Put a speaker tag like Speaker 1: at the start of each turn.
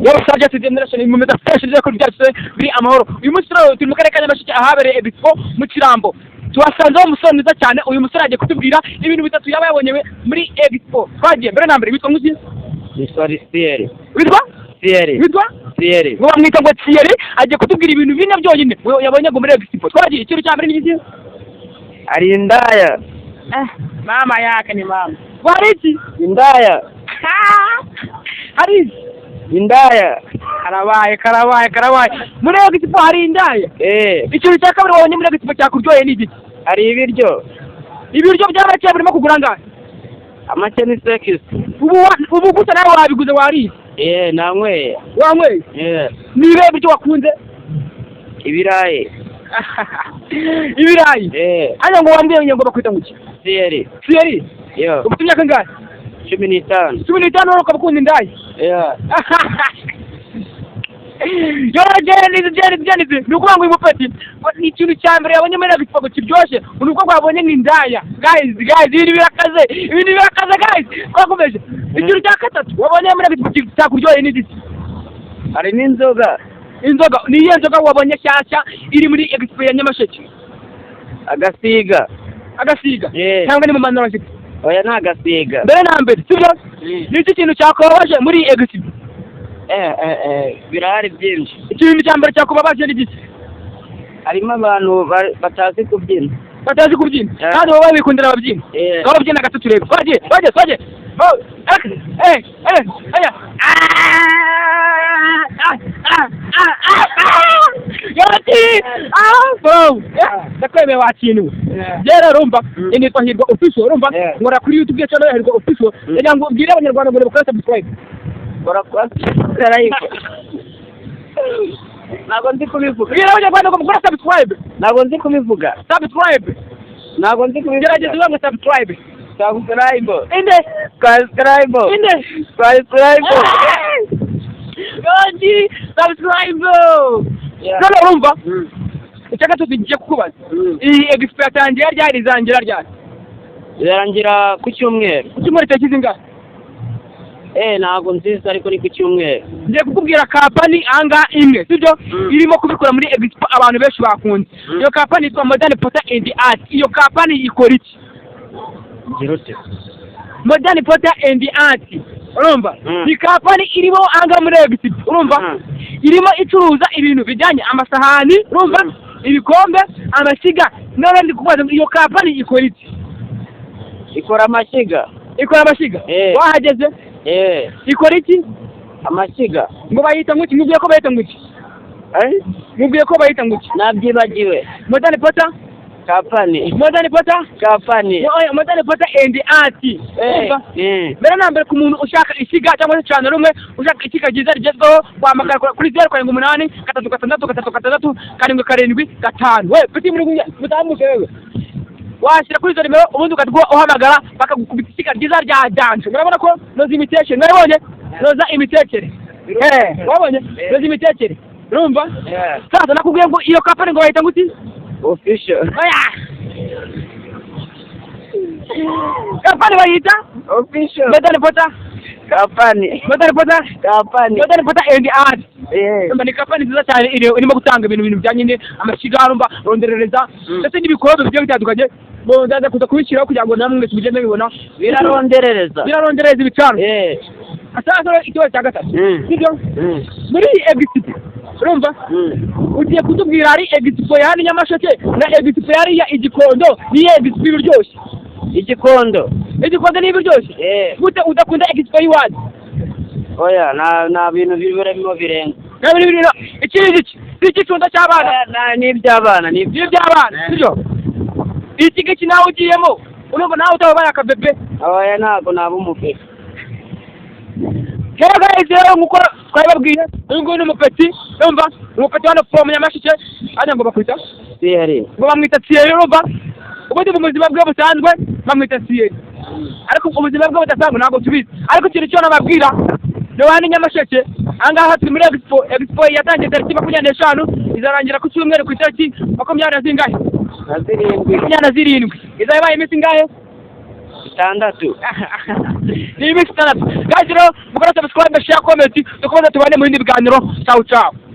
Speaker 1: wowe Sergeant Generation mu medafashe ko byatse biri amahoro uyu munsi turi mu karere ka Nyamasheke ahabereye Expo mu Kirambo tuwasanze umusore mwiza cyane uyu musore agiye kutubwira ibintu bitatu yaba yabonyewe muri Expo twagiye mbere na mbere bitwa nguzi
Speaker 2: Thierry
Speaker 1: bitwa
Speaker 2: Thierry
Speaker 1: ngo bamwita ngo Thierry agiye kutubwira ibintu bine byonyine yabonye ngo muri Expo twagiye ikintu cya mbere n'iki
Speaker 2: ari indaya
Speaker 1: mama yake ni mama wari iki
Speaker 2: indaya
Speaker 1: hari
Speaker 2: indaya
Speaker 1: karabaye muri Expo hari indaya ikintu cya kabiri wabonye muri Expo cyakuryoye ni iki
Speaker 2: ari ibiryo
Speaker 1: by'abakeye burimo kugura ngahe
Speaker 2: amake ni sekisi
Speaker 1: ubu gusa nawe wabiguze wari
Speaker 2: nanyweye
Speaker 1: wanyweye nibe ibyo wakunze
Speaker 2: ibirayi
Speaker 1: hano ngo wambwiye ngo bakwita ngo iki
Speaker 2: Thierry yo
Speaker 1: ufite imyaka ngahe 15 wari ukabakunda indaya Jenizi ni ukuvuga ngo uyu mupeti ni ikintu cya mbere yabonye muri Expo kiryoshye ni uko babonye nk'indaya guys ibintu birakaze guys twakomeje ikintu cya gatatu wabonye muri Expo cyakuryoheye n'igiti
Speaker 2: hari n'inzoga
Speaker 1: niyo nzoga wabonye shyashya iri muri Expo ya Nyamasheke
Speaker 2: agasiga
Speaker 1: cyangwa ni mu manura afite
Speaker 2: oya nta gasiga
Speaker 1: mbere na mbere sibyo ni iki kintu cyakubabaje muri Expo
Speaker 2: birahari byinshi
Speaker 1: ikintu cya mbere cyakubabaje ni iki
Speaker 2: harimo abantu batazi kubyina
Speaker 1: kandi wowe wikundira ababyina aho babyina gatatu rebe twagiye ndakwemeye wakintu rero rumva nitwa Hirwa Official rumva nkora kuri YouTube channel ya Hirwa Official kugira ngo ubwire abanyarwanda ngo bakore subscribe
Speaker 2: ntabwo nzi kubivuga
Speaker 1: ubwire abanyarwanda ngo mukore subscribe
Speaker 2: ntabwo nzi kubivuga
Speaker 1: gerageza uvuga ngo subscribe none urumva icya gatatu ngiye kukubaza iyi Expo yatangiye ryari
Speaker 2: irangira ku cyumweru
Speaker 1: itakize ingahe
Speaker 2: ntabwo nziza ariko ni ku cyumweru
Speaker 1: ngiye kukubwira kampani anga imwe sibyo irimo kubikora muri Expo abantu benshi bakunze iyo kampani yitwa Modern Porter and Art iyo kampani ikora iki Modern Porter and Art urumva ni kampani irimo anga muri Expo urumva irimo icuruza ibintu bijyanye amasahani urumva ibikombe amashyiga n'abandi kubaza iyo kampani ikora iki
Speaker 2: ikora amashyiga
Speaker 1: wahageze ikora iki
Speaker 2: amashyiga
Speaker 1: ngo bayita ngo iki mubwiye ko bayita ngo iki
Speaker 2: nabyibagiwe
Speaker 1: Modern Porter
Speaker 2: kampani
Speaker 1: Modern Porter and Art mbere na mbere ku muntu ushaka ishyiga cyangwa se cyane rumwe ushaka ishyiga ryiza rigezweho wahamagara kuri 0 8 3 we peti muri mutamuke wewe washyira kuri izo nimero ubundi ukatwa uhamagara bakagukubita ishyiga ryiza rya dance murabona ko noza imitekere mwabonye noza imitekere wabonye noza imitekere urumva sasa nakubwiye ngo iyo kampani ngo bayita nguti
Speaker 2: Official
Speaker 1: kampani bayita
Speaker 2: Official
Speaker 1: Modern Porter and Art ni kampani nziza cyane irimo gutanga ibintu bijyanye amashyiga arumba ronderereza ndetse n'ibikorwa bigiye bitandukanye ndaza kuza kubishyiraho kugira ngo namwe mwese mugende mubibona
Speaker 2: biraronderereza
Speaker 1: ibicaro sasa ikibazo cya gatatu sibyo muri Expo urumva ugiye kutubwira ari Expo ya Nyamasheke na Expo yari ya Igikondo ni Expo biryoshye
Speaker 2: Igikondo
Speaker 1: ni biryoshye gute udakunda Expo yiwadi
Speaker 2: oya na bintu birimo birenga
Speaker 1: iki cyunda cy'abana
Speaker 2: n'iby'abana
Speaker 1: sibyo iki giki nawe ugiyemo urumva nawe utabaye akabebe
Speaker 2: oya ntabwo naba umubebe
Speaker 1: rero nk'uko twabibabwiye uyu nguyu ni umupeti urumva umupeti hano from Nyamasheke hano ngo bakwita
Speaker 2: Thierry
Speaker 1: ngo bamwita Thierry urumva ubundi mu buzima bwe busanzwe bamwita Thierry ariko ubuzima bwe budasanzwe ntabwo tubizi ariko ikintu cyo nababwira ni wani Nyamasheke ahangaha turi muri Expo yatangiye tariki 25 izarangira ku cyumweru ku itariki 27 izaba iminsi ingahe
Speaker 2: 6.
Speaker 1: ni iminsi 6. guys rero mukora subscribe share comment dukomeze tubane mu bindi biganiro. Ciao ciao.